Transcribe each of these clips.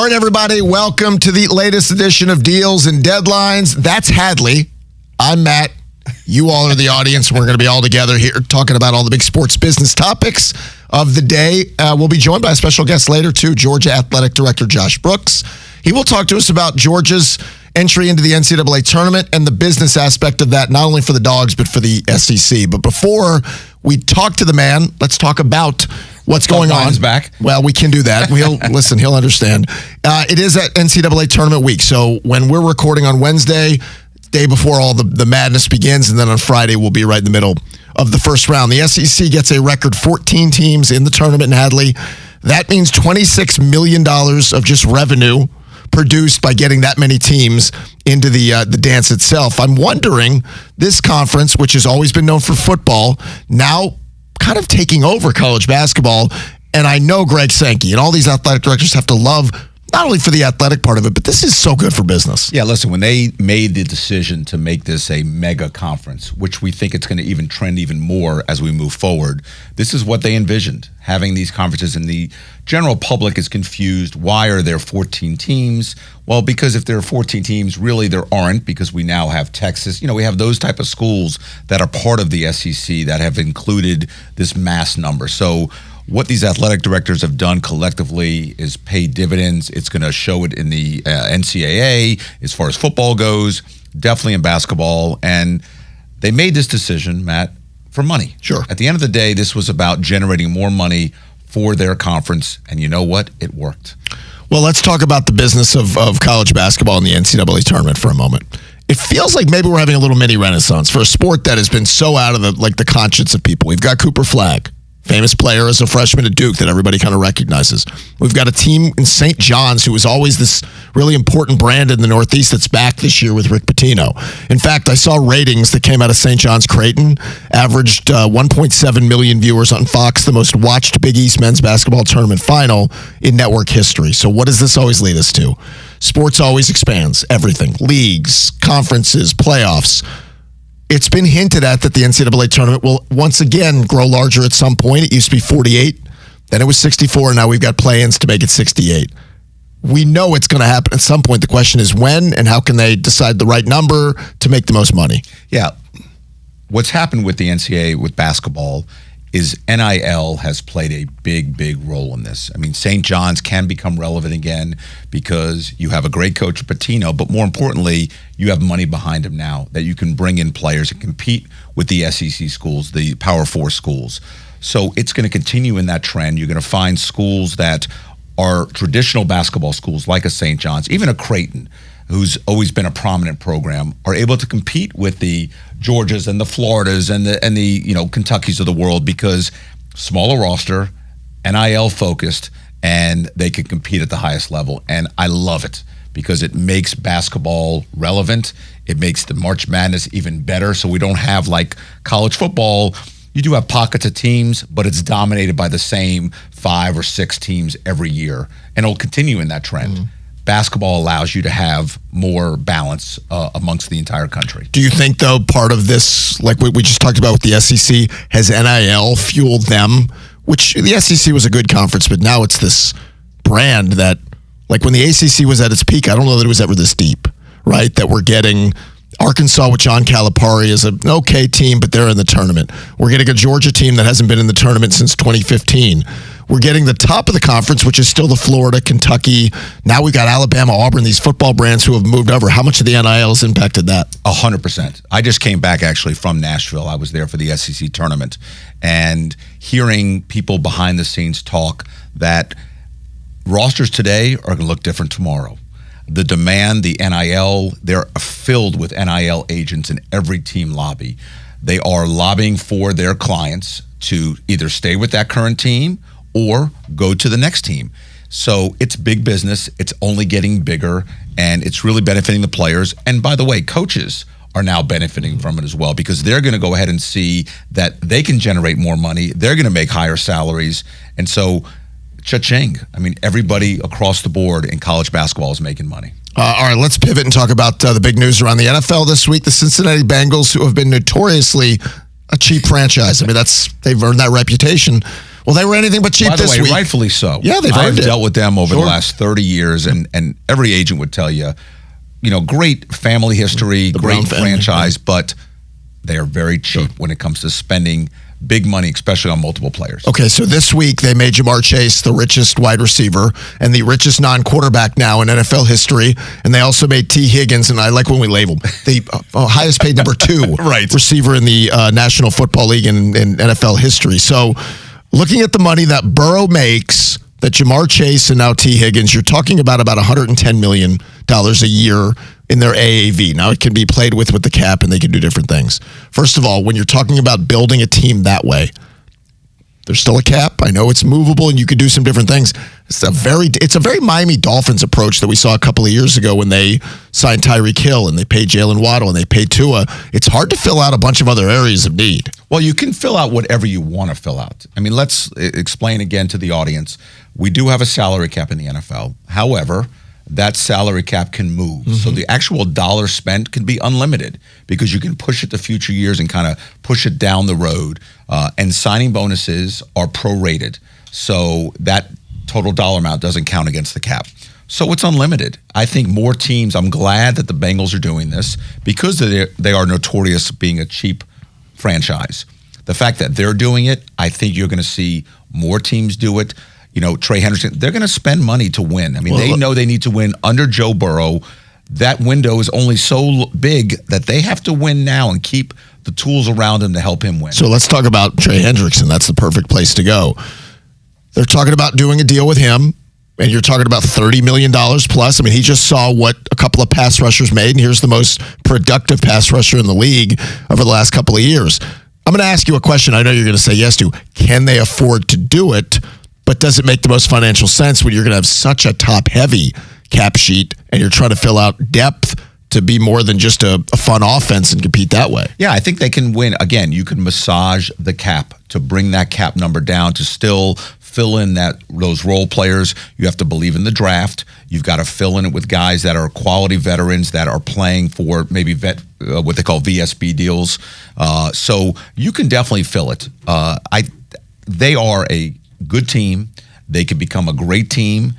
All right, everybody, welcome to the latest edition of Deals and Deadlines. That's Hadley. I'm Matt. You all are the audience. We're going to be all together here talking about all the big sports business topics of the day. We'll be joined by a special guest later, too, Georgia Athletic Director Josh Brooks. He will talk to us about Georgia's entry into the NCAA tournament and the business aspect of that, not only for the Dogs, but for the SEC. But before we talk to the man, let's talk about what's going on. Back. Well, we can do that. He'll understand. It is at NCAA tournament week. So when we're recording on Wednesday, day before all the madness begins, and then on Friday we'll be right in the middle of the first round. The SEC gets a record 14 teams in the tournament in Hadley. That means $26 million of just revenue produced by getting that many teams into the dance itself. I'm wondering, this conference, which has always been known for football, now kind of taking over college basketball. And I know Greg Sankey and all these athletic directors have to love not only for the athletic part of it, but this is so good for business. Yeah, listen, when they made the decision to make this a mega conference, which we think it's going to even trend even more as we move forward, this is what they envisioned, having these conferences. And the general public is confused. Why are there 14 teams? Well, because if there are 14 teams, really there aren't, because we now have Texas. We have those type of schools that are part of the SEC that have included this mass number. So what these athletic directors have done collectively is pay dividends. It's going to show it in the NCAA as far as football goes, definitely in basketball. And they made this decision, Matt, for money. Sure. At the end of the day, this was about generating more money for their conference. And you know what? It worked. Well, let's talk about the business of college basketball in the NCAA tournament for a moment. It feels like maybe we're having a little mini renaissance for a sport that has been so out of the conscience of people. We've got Cooper Flagg, famous player as a freshman at Duke that everybody kind of recognizes. We've got a team in St. John's who is always this really important brand in the Northeast that's back this year with Rick Pitino. In fact, I saw ratings that came out of St. John's Creighton, averaged 1.7 million viewers on Fox, the most watched Big East men's basketball tournament final in network history. So what does this always lead us to? Sports always expands everything. Leagues, conferences, playoffs. It's been hinted at that the NCAA tournament will once again grow larger at some point. It used to be 48, then it was 64, and now we've got play-ins to make it 68. We know it's going to happen at some point. The question is when, and how can they decide the right number to make the most money? Yeah. What's happened with the NCAA with basketball is NIL has played a big, big role in this. I mean, St. John's can become relevant again because you have a great coach, Pitino, but more importantly, you have money behind him now that you can bring in players and compete with the SEC schools, the Power 4 schools. So it's going to continue in that trend. You're going to find schools that are traditional basketball schools like a St. John's, even a Creighton, who's always been a prominent program, are able to compete with the Georgias and the Floridas and the Kentuckys of the world because smaller roster, NIL focused, and they can compete at the highest level. And I love it because it makes basketball relevant. It makes the March Madness even better. So we don't have like college football. You do have pockets of teams, but it's dominated by the same 5 or 6 teams every year. And it'll continue in that trend. Mm-hmm. Basketball allows you to have more balance amongst the entire country. Do you think, though, part of this, like we just talked about with the SEC, has NIL fueled them? Which the SEC was a good conference, but now it's this brand that, like when the ACC was at its peak, I don't know that it was ever this deep, right? That we're getting Arkansas with John Calipari is an okay team, but they're in the tournament. We're getting a Georgia team that hasn't been in the tournament since 2015. We're getting the top of the conference, which is still the Florida, Kentucky. Now we've got Alabama, Auburn, these football brands who have moved over. How much of the NIL has impacted that? 100%. I just came back actually from Nashville. I was there for the SEC tournament. And hearing people behind the scenes talk that rosters today are going to look different tomorrow. The demand, the NIL, they're filled with NIL agents in every team lobby. They are lobbying for their clients to either stay with that current team or go to the next team. So it's big business. It's only getting bigger, and it's really benefiting the players. And by the way, coaches are now benefiting from it as well because they're going to go ahead and see that they can generate more money. They're going to make higher salaries. And so, cha-ching. I mean, everybody across the board in college basketball is making money. All right, let's pivot and talk about the big news around the NFL this week. The Cincinnati Bengals, who have been notoriously a cheap franchise. I mean, they've earned that reputation. Well, they were anything but cheap By the this way, week. rightfully so. Yeah, they've earned I've it. dealt with them over Sure. the last 30 years, and every agent would tell you, great family history, The Brown great family, franchise, but they are very cheap when it comes to spending big money, especially on multiple players. Okay, so this week they made Jamar Chase the richest wide receiver and the richest non-quarterback now in NFL history, and they also made T. Higgins, and I like when we label him, the highest paid number 2 Right. receiver in the National Football League in NFL history. So looking at the money that Burrow makes, that Jamar Chase and now T. Higgins, you're talking about $110 million a year in their AAV. Now, it can be played with the cap, and they can do different things. First of all, when you're talking about building a team that way, there's still a cap. I know it's movable, and you could do some different things. It's a very Miami Dolphins approach that we saw a couple of years ago when they signed Tyreek Hill, and they paid Jalen Waddle, and they paid Tua. It's hard to fill out a bunch of other areas of need. Well, you can fill out whatever you want to fill out. I mean, let's explain again to the audience. We do have a salary cap in the NFL. However, that salary cap can move. Mm-hmm. So the actual dollar spent can be unlimited because you can push it to future years and kind of push it down the road. And signing bonuses are prorated. So that total dollar amount doesn't count against the cap. So it's unlimited. I think more teams, I'm glad that the Bengals are doing this because they are notorious being a cheap franchise. The fact that they're doing it, I think you're going to see more teams do it. Trey Hendrickson, they're going to spend money to win. I mean, they know they need to win under Joe Burrow. That window is only so big that they have to win now and keep the tools around him to help him win. So let's talk about Trey Hendrickson. That's the perfect place to go. They're talking about doing a deal with him, and you're talking about $30 million plus. I mean, he just saw what a couple of pass rushers made, and here's the most productive pass rusher in the league over the last couple of years. I'm going to ask you a question I know you're going to say yes to. Can they afford to do it? But does it make the most financial sense when you're going to have such a top-heavy cap sheet and you're trying to fill out depth to be more than just a fun offense and compete that way? Yeah, I think they can win. Again, you can massage the cap to bring that cap number down to still fill in those role players. You have to believe in the draft. You've got to fill in it with guys that are quality veterans that are playing for maybe what they call VSB deals. So you can definitely fill it. They are a good team. They could become a great team,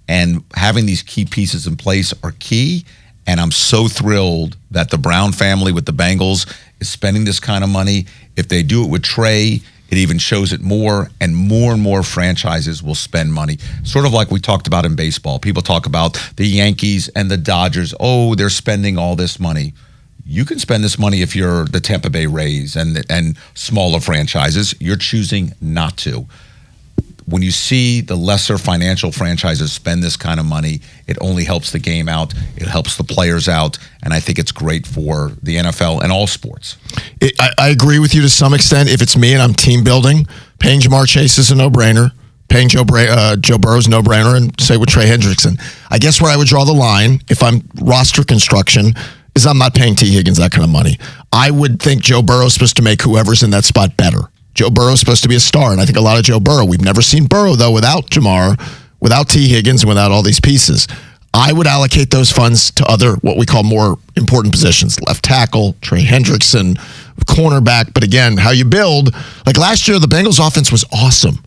and having these key pieces in place are key. And I'm so thrilled that the Brown family with the Bengals is spending this kind of money. If they do it with Trey, it even shows it more and more franchises will spend money. Sort of like we talked about in baseball. People talk about the Yankees and the Dodgers. Oh, they're spending all this money. You can spend this money if you're the Tampa Bay Rays and smaller franchises. You're choosing not to. When you see the lesser financial franchises spend this kind of money, it only helps the game out. It helps the players out. And I think it's great for the NFL and all sports. I agree with you to some extent. If it's me and I'm team building, paying Jamar Chase is a no-brainer. Paying Joe Burrow's no-brainer, and say with Trey Hendrickson. I guess where I would draw the line, if I'm roster construction, is I'm not paying T. Higgins that kind of money. I would think Joe Burrow's supposed to make whoever's in that spot better. Joe Burrow's supposed to be a star, and I think a lot of Joe Burrow. We've never seen Burrow, though, without Jamar, without T. Higgins, and without all these pieces. I would allocate those funds to other, what we call more important positions. Left tackle, Trey Hendrickson, cornerback. But again, how you build. Like last year, the Bengals offense was awesome.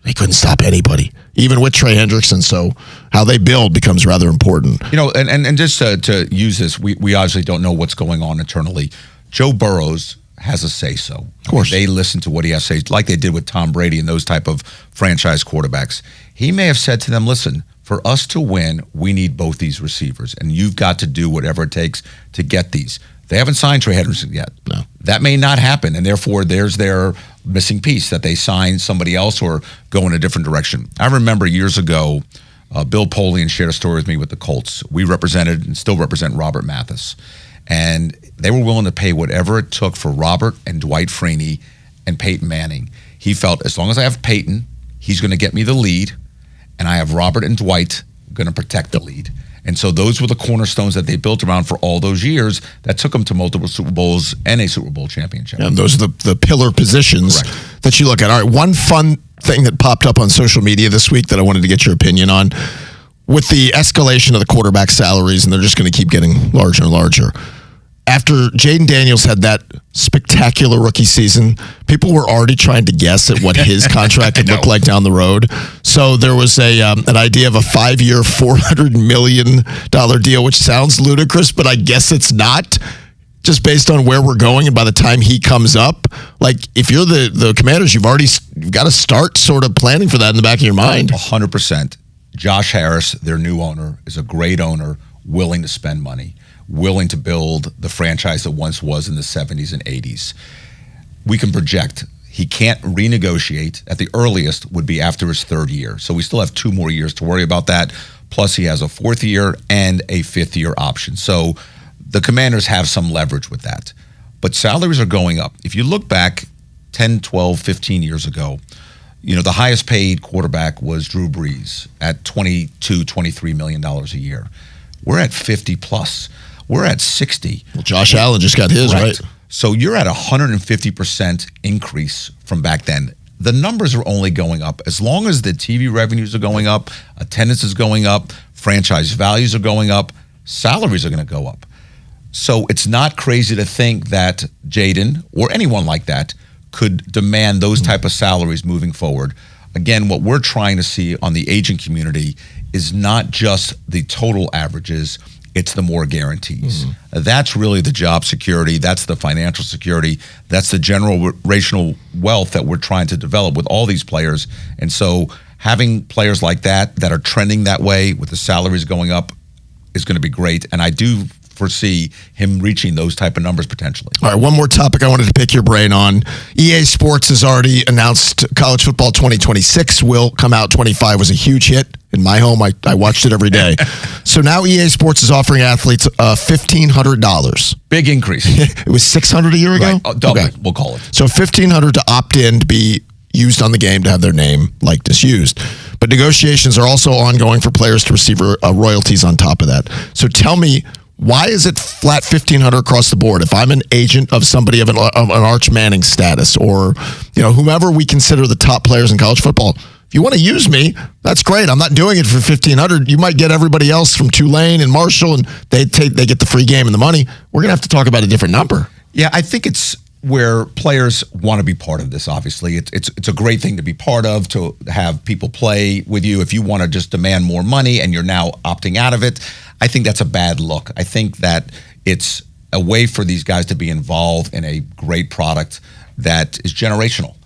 They couldn't stop anybody, even with Trey Hendrickson. So how they build becomes rather important. And just to use this, we obviously don't know what's going on internally. Joe Burrow's has a say-so. Of course. They listen to what he has to say, like they did with Tom Brady and those type of franchise quarterbacks. He may have said to them, listen, for us to win, we need both these receivers, and you've got to do whatever it takes to get these. They haven't signed Trey Hendrickson yet. No. That may not happen, and therefore there's their missing piece that they sign somebody else or go in a different direction. I remember years ago, Bill Polian shared a story with me with the Colts. We represented and still represent Robert Mathis. And they were willing to pay whatever it took for Robert and Dwight Freeney and Peyton Manning. He felt, as long as I have Peyton, he's going to get me the lead, and I have Robert and Dwight going to protect the lead. And so those were the cornerstones that they built around for all those years that took them to multiple Super Bowls and a Super Bowl championship. And those are the pillar positions Correct. that you look at. All right, one fun thing that popped up on social media this week that I wanted to get your opinion on. With the escalation of the quarterback salaries, and they're just going to keep getting larger and larger. after Jaden Daniels had that spectacular rookie season, people were already trying to guess at what his contract would look like down the road. So there was an idea of a 5-year, $400 million deal, which sounds ludicrous, but I guess it's not. Just based on where we're going, and by the time he comes up, like if you're the Commanders, you've got to start sort of planning for that in the back of your mind. 100%. Josh Harris, their new owner, is a great owner, willing to spend money, willing to build the franchise that once was in the 70s and 80s. We can project he can't renegotiate. At the earliest would be after his 3rd year. So we still have 2 more years to worry about that. Plus he has a 4th year and a 5th year option. So the Commanders have some leverage with that. But salaries are going up. If you look back 10, 12, 15 years ago, the highest paid quarterback was Drew Brees at $22, $23 million a year. We're at 50 plus. We're at 60. Well, Josh Allen just got his, right? So you're at 150% increase from back then. The numbers are only going up. As long as the TV revenues are going up, attendance is going up, franchise values are going up, salaries are going to go up. So it's not crazy to think that Jaden or anyone like that could demand those type of salaries moving forward. Again, what we're trying to see on the agent community is not just the total averages, it's the more guarantees. That's really the job security, that's the financial security, that's the generational wealth that we're trying to develop with all these players. And so having players like that are trending that way with the salaries going up is going to be great. And I do foresee him reaching those type of numbers potentially. All right, one more topic I wanted to pick your brain on. EA Sports has already announced college football 2026 will come out. 25 was a huge hit in my home. I watched it every day. So now EA Sports is offering athletes $1,500. Big increase. It was $600 a year ago? Right. Double, we'll call it. So $1,500 to opt in to be used on the game, to have their name likeness used. But negotiations are also ongoing for players to receive royalties on top of that. So tell me, why is it flat $1,500 across the board? If I'm an agent of somebody of an Arch Manning status, or whomever we consider the top players in college football, if you want to use me, that's great. I'm not doing it for $1,500. You might get everybody else from Tulane and Marshall, and they get the free game and the money. We're gonna have to talk about a different number. Yeah, I think it's where players want to be part of this. Obviously, it's a great thing to be part of, to have people play with you. If you want to just demand more money and you're now opting out of it, I think that's a bad look. I think that it's a way for these guys to be involved in a great product that is generational.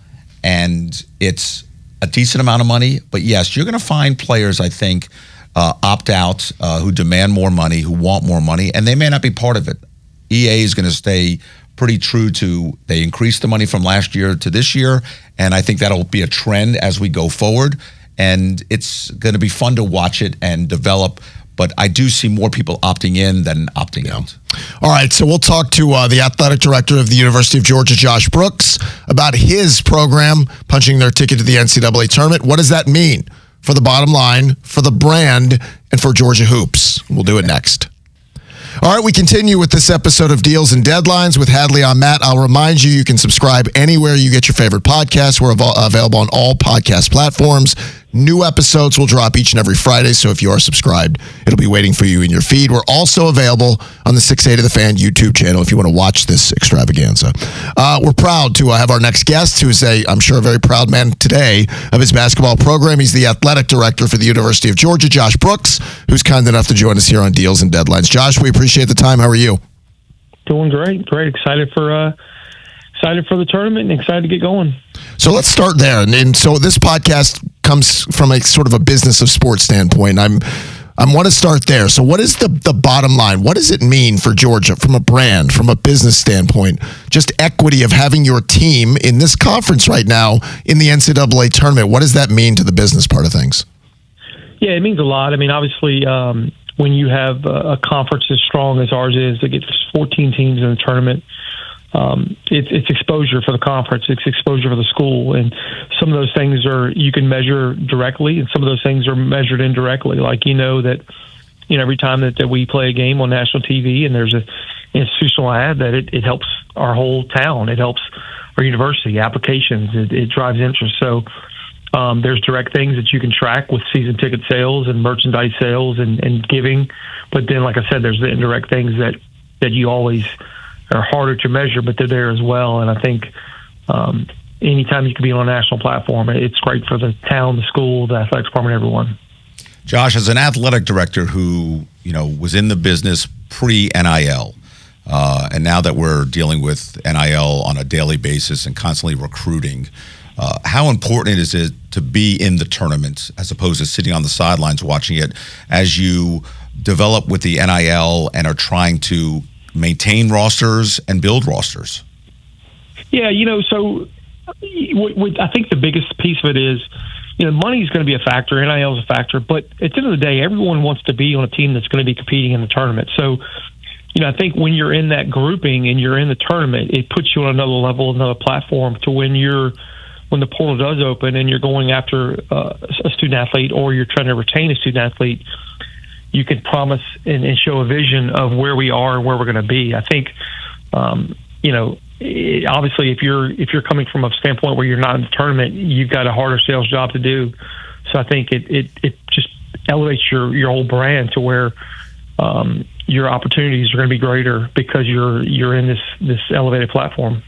And it's a decent amount of money. But yes, you're going to find players, I think, opt out, who demand more money, who want more money, and they may not be part of it. EA is going to stay pretty true to, they increased the money from last year to this year, and I think that'll be a trend as we go forward. And it's going to be fun to watch it and develop. But I do see more people opting in than opting out. All right, so we'll talk to the athletic director of the University of Georgia, Josh Brooks, about his program, punching their ticket to the NCAA tournament. What does that mean for the bottom line, for the brand, and for Georgia hoops? We'll do it next. All right, we continue with this episode of Deals and Deadlines with Hadley and Matt. I'll remind you, you can subscribe anywhere you get your favorite podcasts. We're available on all podcast platforms. New episodes will drop each and every Friday, so if you are subscribed, it'll be waiting for you in your feed. We're also available on the 680 The Fan YouTube channel if you want to watch this extravaganza. We're proud to have our next guest, who is I'm sure, a very proud man today of his basketball program. He's the athletic director for the University of Georgia, Josh Brooks, who's kind enough to join us here on Deals and Deadlines. Josh, we appreciate the time. How are you? Doing great. Excited for the tournament and excited to get going. So let's start there. And so this podcast comes from a sort of a business of sports standpoint. I want to start there. So what is the bottom line? What does it mean for Georgia from a brand, from a business standpoint, just equity of having your team in this conference right now in the NCAA tournament? What does that mean to the business part of things? Yeah, it means a lot. I mean, obviously, when you have a conference as strong as ours is, that gets 14 teams in the tournament, it's exposure for the conference. It's exposure for the school. And some of those things you can measure directly, and some of those things are measured indirectly. Like, that, every time that we play a game on national TV and there's an institutional ad, that it helps our whole town. It helps our university applications. It drives interest. So there's direct things that you can track with season ticket sales and merchandise sales and giving. But then, like I said, there's the indirect things that that you always are harder to measure, but they're there as well. And I think anytime you can be on a national platform, it's great for the town, the school, the athletics department, everyone. Josh, as an athletic director who, was in the business pre-NIL, and now that we're dealing with NIL on a daily basis and constantly recruiting, how important is it to be in the tournament as opposed to sitting on the sidelines watching it as you develop with the NIL and are trying to maintain rosters and build rosters? Yeah, so I think the biggest piece of it is, money is going to be a factor, NIL is a factor, but at the end of the day, everyone wants to be on a team that's going to be competing in the tournament. So, I think when you're in that grouping and you're in the tournament, it puts you on another level, another platform to when the portal does open and you're going after a student athlete or you're trying to retain a student athlete, you can promise and show a vision of where we are and where we're going to be. I think, obviously if you're coming from a standpoint where you're not in the tournament, you've got a harder sales job to do. So I think it just elevates your whole brand to where your opportunities are going to be greater because you're in this elevated platform.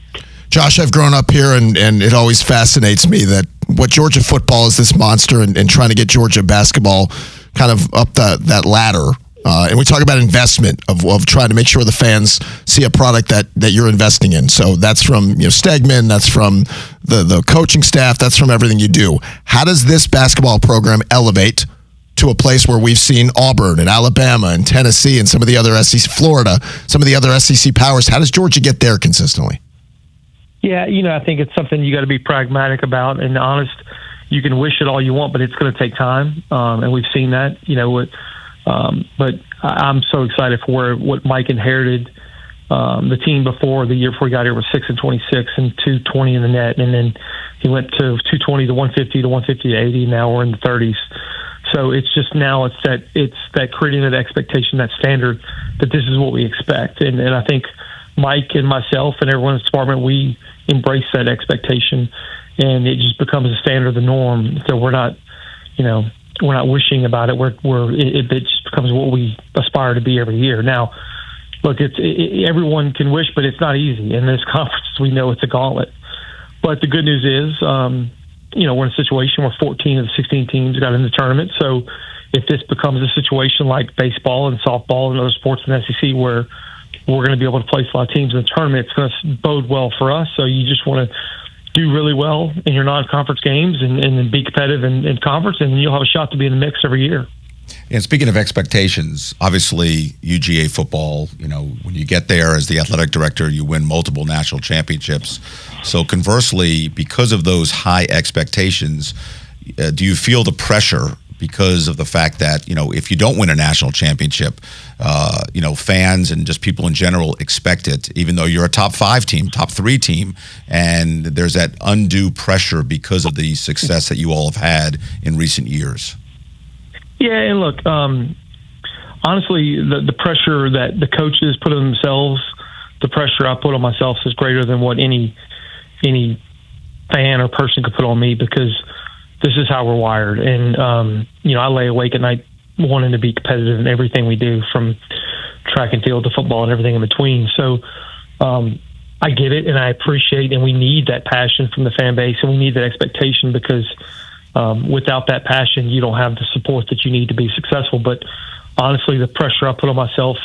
Josh, I've grown up here, and it always fascinates me that what Georgia football is this monster, and trying to get Georgia basketball kind of up that ladder. And we talk about investment of trying to make sure the fans see a product that you're investing in. So that's from Stegman, that's from the coaching staff, that's from everything you do. How does this basketball program elevate to a place where we've seen Auburn and Alabama and Tennessee and some of the other SEC, Florida, some of the other SEC powers? How does Georgia get there consistently? Yeah, I think it's something you got to be pragmatic about and honest. You can wish it all you want, but it's going to take time, and we've seen that. But I'm so excited for what Mike inherited. The team the year before he got here was 6-26 and 220 in the net, and then he went to 220 to 150 to 150 to 80. Now we're in the 30s. So it's just now it's that creating that expectation, that standard that this is what we expect, and I think Mike and myself and everyone in the department, we embrace that expectation, and it just becomes a standard, the norm. So we're not wishing about it. It just becomes what we aspire to be every year. Now, look, everyone can wish, but it's not easy. In this conference, we know it's a gauntlet. But the good news is, we're in a situation where 14 of the 16 teams got in the tournament. So if this becomes a situation like baseball and softball and other sports in the SEC where we're going to be able to place a lot of teams in the tournament, it's going to bode well for us. So you just want to do really well in your non-conference games and be competitive in conference, and you'll have a shot to be in the mix every year. And speaking of expectations, obviously UGA football, when you get there as the athletic director, you win multiple national championships. So conversely, because of those high expectations, do you feel the pressure because of the fact that, if you don't win a national championship, fans and just people in general expect it, even though you're a top 5 team, top 3 team, and there's that undue pressure because of the success that you all have had in recent years? Yeah, and look, honestly, the pressure that the coaches put on themselves, the pressure I put on myself is greater than what any fan or person could put on me, because this is how we're wired. And, I lay awake at night wanting to be competitive in everything we do, from track and field to football and everything in between. So I get it, and I appreciate, and we need that passion from the fan base, and we need that expectation, because without that passion, you don't have the support that you need to be successful. But honestly, the pressure I put on myself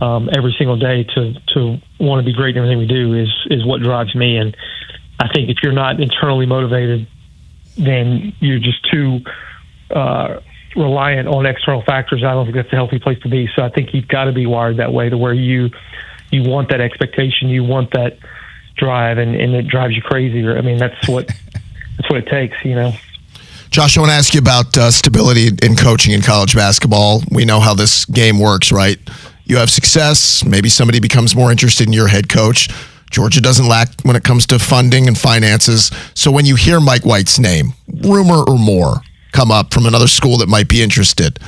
every single day to want to be great in everything we do is what drives me. And I think if you're not internally motivated, then you're just too reliant on external factors. I don't think that's a healthy place to be. So I think you've got to be wired that way, to where you want that expectation, you want that drive, and it drives you crazy. I mean, that's what it takes, Josh, I want to ask you about stability in coaching in college basketball. We know how this game works, right? You have success, maybe somebody becomes more interested in your head coach. Georgia doesn't lack when it comes to funding and finances. So when you hear Mike White's name, rumor or more, come up from another school that might be interested,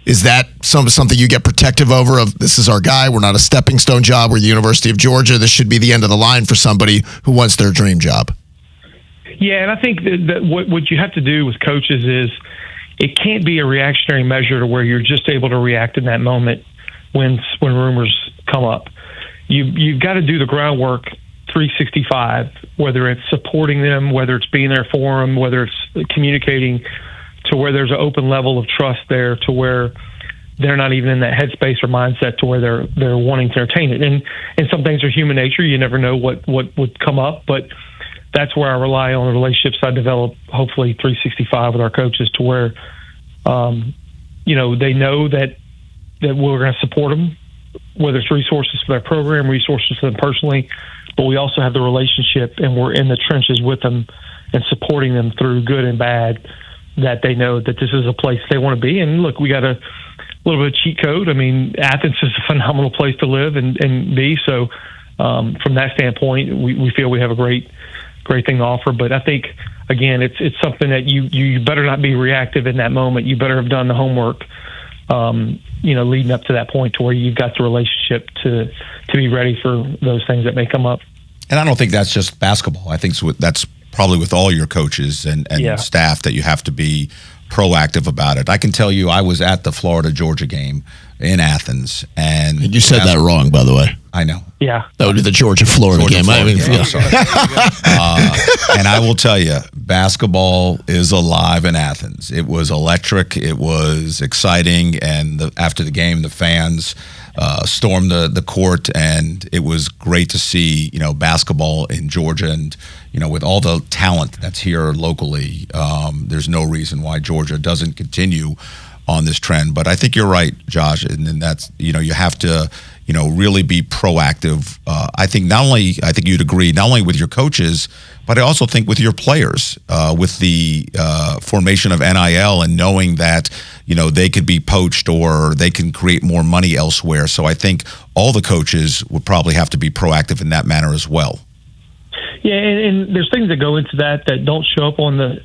is that something you get protective over, of this is our guy, we're not a stepping stone job, we're the University of Georgia, this should be the end of the line for somebody who wants their dream job? Yeah, and I think that what you have to do with coaches is, it can't be a reactionary measure to where you're just able to react in that moment when rumors come up. You've got to do the groundwork 365, whether it's supporting them, whether it's being there for them, whether it's communicating to where there's an open level of trust there, to where they're not even in that headspace or mindset to where they're wanting to entertain it. And some things are human nature. You never know what would come up, but that's where I rely on the relationships I develop, hopefully 365 with our coaches, to where, they know that we're going to support them, whether it's resources for their program, resources for them personally, but we also have the relationship and we're in the trenches with them and supporting them through good and bad, that they know that this is a place they want to be. And look, we got a little bit of cheat code. I mean, Athens is a phenomenal place to live and be. So from that standpoint, we feel we have a great thing to offer. But I think, again, it's something that you better not be reactive in that moment. You better have done the homework, leading up to that point to where you've got the relationship to be ready for those things that may come up. And I don't think that's just basketball. I think that's probably with all your coaches and staff, that you have to be proactive about it. I can tell you, I was at the Florida-Georgia game in Athens, and you said that wrong, by the way. I know. Yeah, that would be the Georgia-Florida game. Sorry. And I will tell you, basketball is alive in Athens. It was electric. It was exciting, and after the game, the fans stormed the court, and it was great to see basketball in Georgia. And with all the talent that's here locally, there's no reason why Georgia doesn't continue on this trend. But I think you're right, Josh, and that's you have to really be proactive. I think you'd agree, not only with your coaches, but I also think with your players, with the formation of NIL and knowing that they could be poached or they can create more money elsewhere. So I think all the coaches would probably have to be proactive in that manner as well. Yeah, and there's things that go into that don't show up on the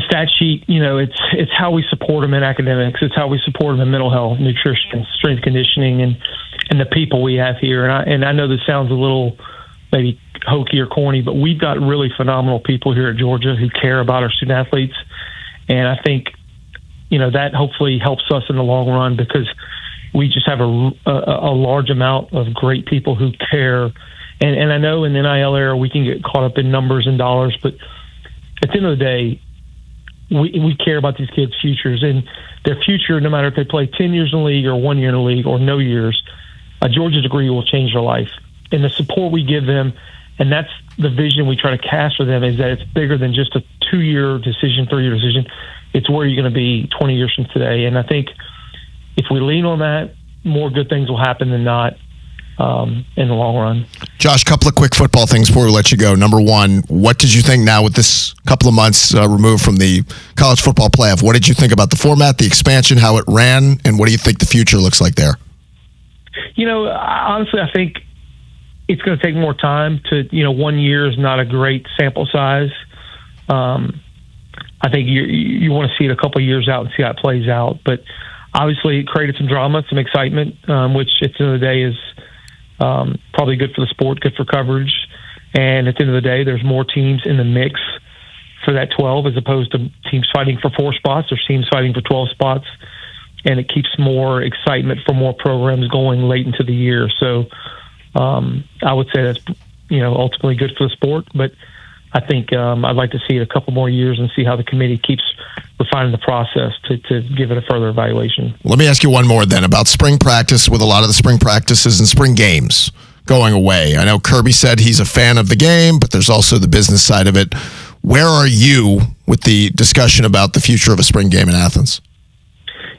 stat sheet. It's how we support them in academics. It's how we support them in mental health, nutrition, strength conditioning, and the people we have here. And I know this sounds a little maybe hokey or corny, but we've got really phenomenal people here at Georgia who care about our student athletes. And I think, that hopefully helps us in the long run, because we just have a large amount of great people who care. And I know in the NIL era, we can get caught up in numbers and dollars, but at the end of the day, we care about these kids' futures, and their future, no matter if they play 10 years in the league or 1 year in the league or no years, a Georgia degree will change their life. And the support we give them, and that's the vision we try to cast for them, is that it's bigger than just a 2-year decision, 3-year decision. It's where you're going to be 20 years from today. And I think if we lean on that, more good things will happen than not in the long run. Josh, a couple of quick football things before we let you go. Number one, what did you think now with this couple of months removed from the college football playoff? What did you think about the format, the expansion, how it ran, and what do you think the future looks like there? Honestly, I think it's going to take more time to, 1 year is not a great sample size. I think you want to see it a couple of years out and see how it plays out. But obviously it created some drama, some excitement, which at the end of the day is probably good for the sport, good for coverage. And at the end of the day, there's more teams in the mix for that 12 as opposed to teams fighting for 4 spots. There's teams fighting for 12 spots. And it keeps more excitement for more programs going late into the year. So I would say that's, ultimately good for the sport. But I think I'd like to see it a couple more years and see how the committee keeps refining the process to give it a further evaluation. Let me ask you one more then about spring practice, with a lot of the spring practices and spring games going away. I know Kirby said he's a fan of the game, but there's also the business side of it. Where are you with the discussion about the future of a spring game in Athens?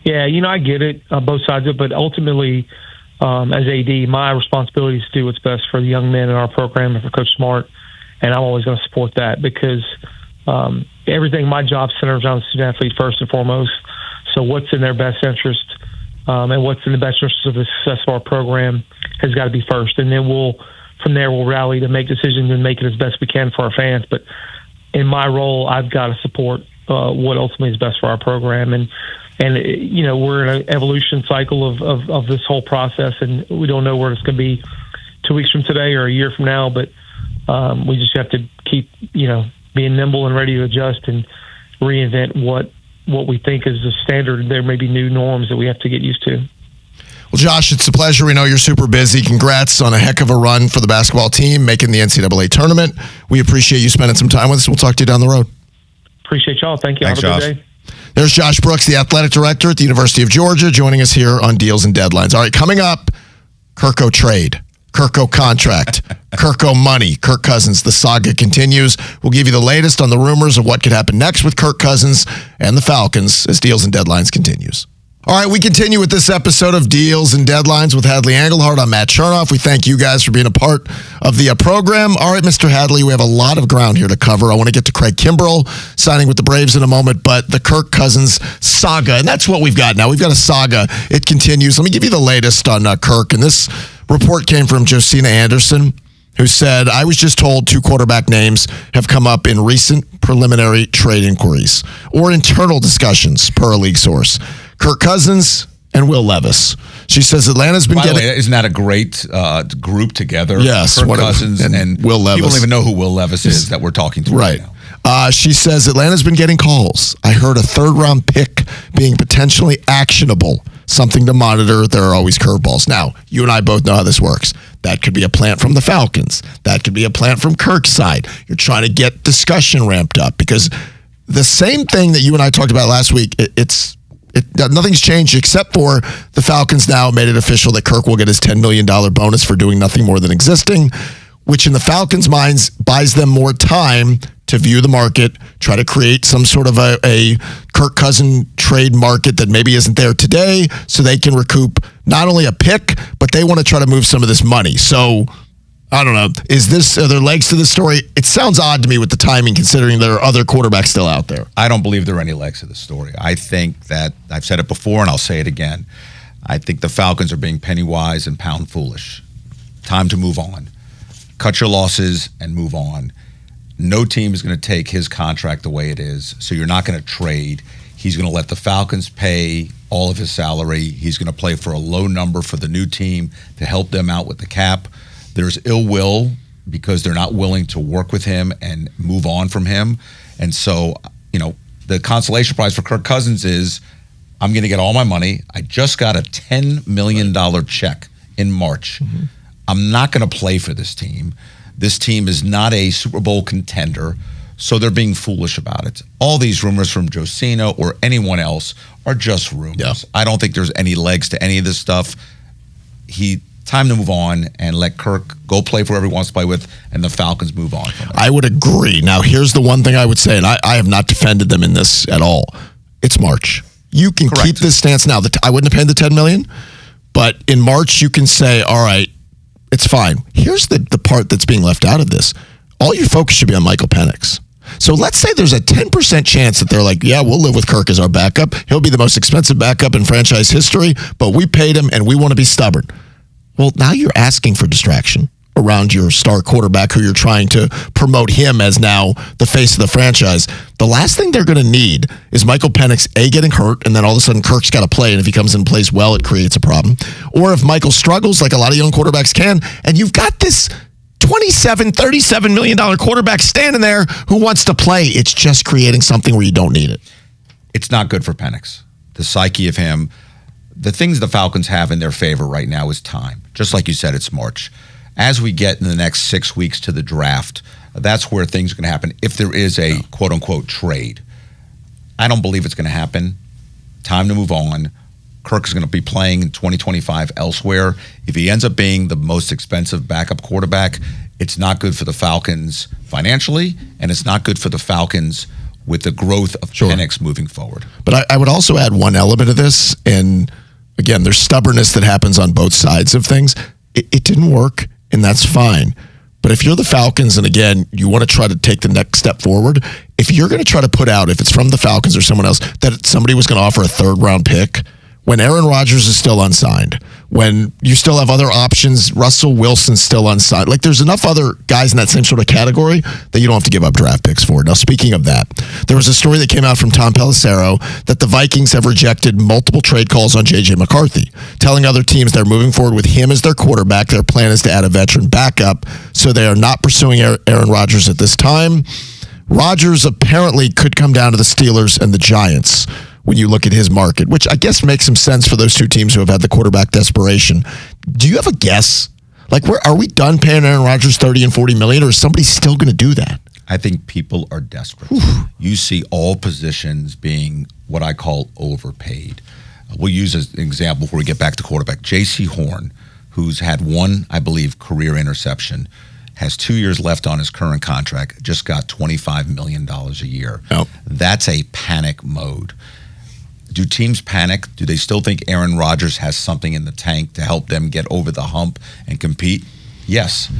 Yeah, I get it, both sides of it, but ultimately, as AD, my responsibility is to do what's best for the young men in our program and for Coach Smart, and I'm always going to support that because everything, my job centers around the student athlete first and foremost. So what's in their best interest and what's in the best interest of the success of our program has got to be first, and then from there we'll rally to make decisions and make it as best we can for our fans. But in my role, I've got to support what ultimately is best for our program, and we're in an evolution cycle of this whole process, and we don't know where it's going to be 2 weeks from today or a year from now, but we just have to keep being nimble and ready to adjust and reinvent what we think is the standard. There may be new norms that we have to get used to. Well, Josh, it's a pleasure. We know you're super busy. Congrats on a heck of a run for the basketball team, making the NCAA tournament. We appreciate you spending some time with us. We'll talk to you down the road. Appreciate y'all. Thank you. Thanks, Have a good Josh. day. There's Josh Brooks, the athletic director at the University of Georgia, joining us here on Deals and Deadlines. All right, coming up, Kirko trade, Kirko contract, Kirko money, Kirk Cousins. The saga continues. We'll give you the latest on the rumors of what could happen next with Kirk Cousins and the Falcons as Deals and Deadlines continues. All right, we continue with this episode of Deals and Deadlines with Hadley Engelhardt. I'm Matt Chernoff. We thank you guys for being a part of the program. All right, Mr. Hadley, we have a lot of ground here to cover. I want to get to Craig Kimbrell signing with the Braves in a moment, but the Kirk Cousins saga, and that's what we've got now. We've got a saga. It continues. Let me give you the latest on Kirk, and this report came from Josina Anderson, who said, I was just told 2 quarterback names have come up in recent preliminary trade inquiries or internal discussions, per a league source. Kirk Cousins and Will Levis. She says Atlanta's been By getting... the way, isn't that a great group together? Yes. Kirk Cousins and Will Levis. People don't even know who Will Levis is that we're talking to right now. She says Atlanta's been getting calls. I heard a 3rd-round pick being potentially actionable, something to monitor. There are always curveballs. Now, you and I both know how this works. That could be a plant from the Falcons. That could be a plant from Kirk's side. You're trying to get discussion ramped up because the same thing that you and I talked about last week, nothing's changed except for the Falcons now made it official that Kirk will get his $10 million bonus for doing nothing more than existing, which in the Falcons' minds buys them more time to view the market, try to create some sort of a Kirk Cousins trade market that maybe isn't there today so they can recoup not only a pick, but they want to try to move some of this money. So, I don't know. Are there legs to this story? It sounds odd to me with the timing, considering there are other quarterbacks still out there. I don't believe there are any legs to the story. I think that, I've said it before and I'll say it again, I think the Falcons are being penny wise and pound foolish. Time to move on. Cut your losses and move on. No team is going to take his contract the way it is, so you're not going to trade. He's going to let the Falcons pay all of his salary. He's going to play for a low number for the new team to help them out with the cap. There's ill will because they're not willing to work with him and move on from him. And so, the consolation prize for Kirk Cousins is I'm going to get all my money. I just got a $10 million check in March. Mm-hmm. I'm not going to play for this team. This team is not a Super Bowl contender, so they're being foolish about it. All these rumors from Josina or anyone else are just rumors. Yeah. I don't think there's any legs to any of this stuff. Time to move on and let Kirk go play for whoever he wants to play with, and the Falcons move on from it. I would agree. Now, here's the one thing I would say, and I have not defended them in this at all. It's March. You can keep this stance now. I wouldn't have paid the $10 million, but in March you can say, all right, it's fine. Here's the part that's being left out of this. All your focus should be on Michael Penix. So let's say there's a 10% chance that they're like, yeah, we'll live with Kirk as our backup. He'll be the most expensive backup in franchise history, but we paid him and we want to be stubborn. Well, now you're asking for distraction around your star quarterback who you're trying to promote him as now the face of the franchise. The last thing they're going to need is Michael Penix, getting hurt, and then all of a sudden Kirk's got to play, and if he comes in and plays well, it creates a problem. Or if Michael struggles, like a lot of young quarterbacks can, and you've got this $37 million quarterback standing there who wants to play. It's just creating something where you don't need it. It's not good for Penix. The psyche of him. The things the Falcons have in their favor right now is time. Just like you said, it's March. As we get in the next 6 weeks to the draft, that's where things are going to happen if there is a quote-unquote trade. I don't believe it's going to happen. Time to move on. Kirk is going to be playing in 2025 elsewhere. If he ends up being the most expensive backup quarterback, it's not good for the Falcons financially, and it's not good for the Falcons with the growth of Penix moving forward. But I would also add one element of this, and again, there's stubbornness that happens on both sides of things. It didn't work, and that's fine. But if you're the Falcons, and again, you want to try to take the next step forward, if you're going to try to put out, if it's from the Falcons or someone else, that somebody was going to offer a 3rd-round pick, when Aaron Rodgers is still unsigned, when you still have other options, Russell Wilson's still unsigned. Like, there's enough other guys in that same sort of category that you don't have to give up draft picks for. Now, speaking of that, there was a story that came out from Tom Pelissero that the Vikings have rejected multiple trade calls on J.J. McCarthy, telling other teams they're moving forward with him as their quarterback. Their plan is to add a veteran backup, so they are not pursuing Aaron Rodgers at this time. Rodgers apparently could come down to the Steelers and the Giants. when you look at his market, which I guess makes some sense for those two teams who have had the quarterback desperation. Do you have a guess? Like, are we done paying Aaron Rodgers $30 and $40 million, or is somebody still going to do that? I think people are desperate. You see all positions being what I call overpaid. We'll use as an example before we get back to quarterback. J.C. Horn, who's had one, I believe, career interception, has 2 years left on his current contract, just got $25 million a year. Oh. That's a panic mode. Do teams panic? Do they still think Aaron Rodgers has something in the tank to help them get over the hump and compete? Yes.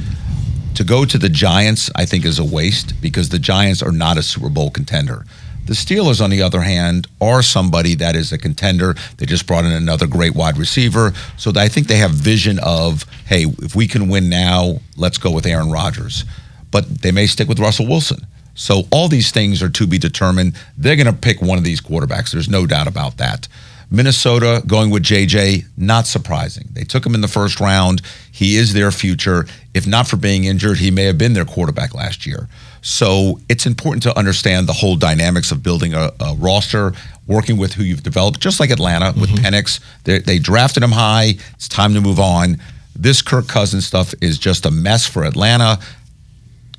To go to the Giants, I think, is a waste because the Giants are not a Super Bowl contender. The Steelers, on the other hand, are somebody that is a contender. They just brought in another great wide receiver. So I think they have vision of, hey, if we can win now, let's go with Aaron Rodgers. But they may stick with Russell Wilson. So all these things are to be determined. They're going to pick one of these quarterbacks. There's no doubt about that. Minnesota going with JJ, not surprising. They took him in the first round. He is their future. If not for being injured, he may have been their quarterback last year. So it's important to understand the whole dynamics of building a roster, working with who you've developed, just like Atlanta with Penix. They drafted him high. It's time to move on. This Kirk Cousins stuff is just a mess for Atlanta.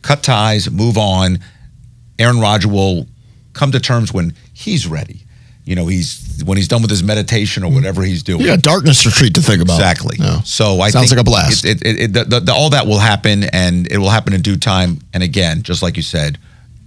Cut ties, move on. Aaron Rodgers will come to terms when he's ready. You know, when he's done with his meditation or whatever he's doing. Yeah, darkness retreat to think about. Exactly. Yeah. So I Sounds think like a blast. All that will happen, and it will happen in due time. And again, just like you said,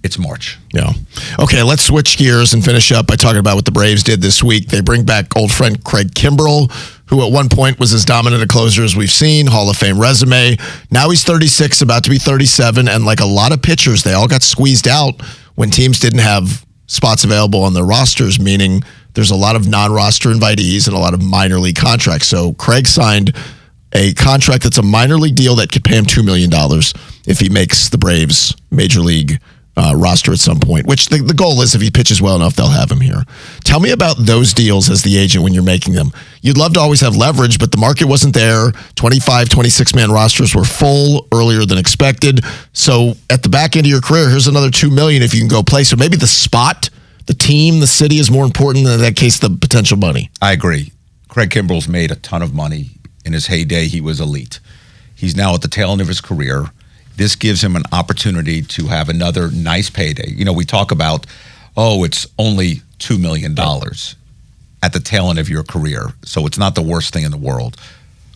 it's March. Yeah. Okay, let's switch gears and finish up by talking about what the Braves did this week. They bring back old friend Craig Kimbrell, who at one point was as dominant a closer as we've seen, Hall of Fame resume. Now he's 36, about to be 37, and like a lot of pitchers, they all got squeezed out when teams didn't have spots available on their rosters, meaning there's a lot of non-roster invitees and a lot of minor league contracts. So Craig signed a contract that's a minor league deal that could pay him $2 million if he makes the Braves major league roster at some point, which the goal is if he pitches well enough, they'll have him here. Tell me about those deals as the agent when you're making them. You'd love to always have leverage, but the market wasn't there. 25, 26-man rosters were full earlier than expected. So at the back end of your career, here's another $2 million if you can go play. So maybe the spot, the team, the city is more important than, in that case, the potential money. I agree. Craig Kimbrell's made a ton of money. In his heyday, he was elite. He's now at the tail end of his career. This gives him an opportunity to have another nice payday. You know, we talk about, it's only $2 million at the tail end of your career, so it's not the worst thing in the world.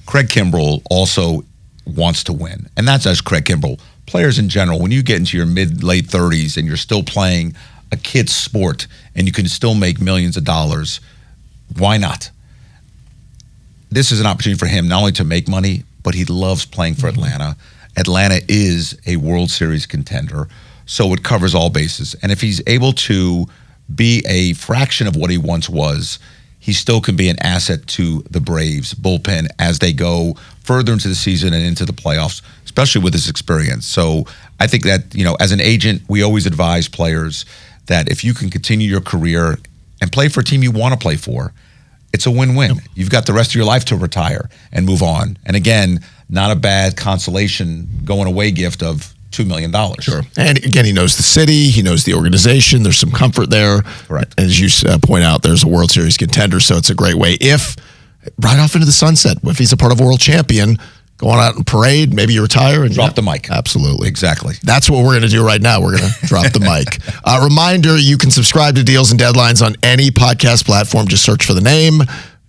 Craig Kimbrell also wants to win, and that's as Craig Kimbrell. Players in general, when you get into your mid-late 30s and you're still playing a kid's sport and you can still make millions of dollars, why not? This is an opportunity for him not only to make money, but he loves playing for Atlanta. Atlanta is a World Series contender, so it covers all bases. And if he's able to be a fraction of what he once was, he still can be an asset to the Braves bullpen as they go further into the season and into the playoffs, especially with his experience. So I think that, as an agent, we always advise players that if you can continue your career and play for a team you want to play for, it's a win-win. Yep. You've got the rest of your life to retire and move on. And again, not a bad consolation going away gift of $2 million. Sure. And again, he knows the city, he knows the organization. There's some comfort there. Correct. As you point out, there's a World Series contender, so it's a great way. If right off into the sunset, if he's a part of a world champion, going out and parade, maybe you retire and drop the mic. Absolutely. Exactly. That's what we're going to do right now. We're going to drop the mic. Reminder, you can subscribe to Deals and Deadlines on any podcast platform. Just search for the name.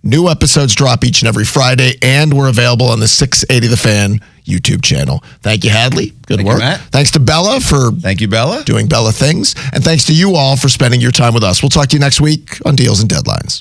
New episodes drop each and every Friday, and we're available on the 680 The Fan YouTube channel. Thank you, Hadley. Good work. Matt. Thanks to Bella for Bella. doing Bella things. And thanks to you all for spending your time with us. We'll talk to you next week on Deals and Deadlines.